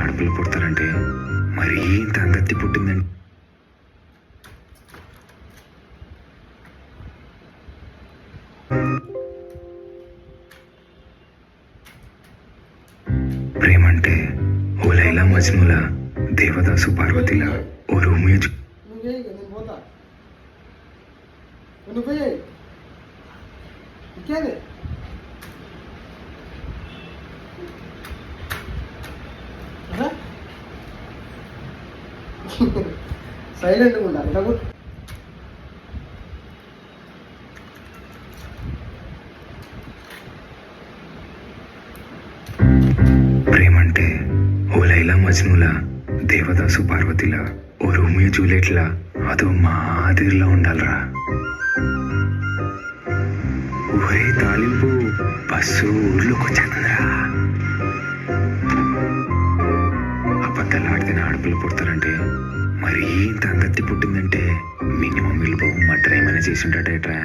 ఆడపిల్ల పుడతారంటే మరీ ఇంత అంగత్తి పుట్టిందండి. ప్రేమంటే ఓ లైలా మజ్నులా, దేవదాసు పార్వతిలా, ఓ రోమియో సైలెంట్గా ఉండాలి. ప్రేమంటే ఓ లైలా మజ్నులా, దేవదాసు పార్వతిలా, ఓ రోమియో జూలియట్లా, అదో మాదిరిలా ఉండాలరా. ఒరే తాలింపు బస్సు ఊర్లోకి వచ్చేస్తుందిరా. అబద్ధాలు ఆడితేనే ఆడపిల్ల పుడతారంటే మరీ ఇంత అంగత్తి పుట్టిందంటే మినిమం వీళ్ళు మర్డర్ ఏమైనా చేసి ఉంటాడేట్రా.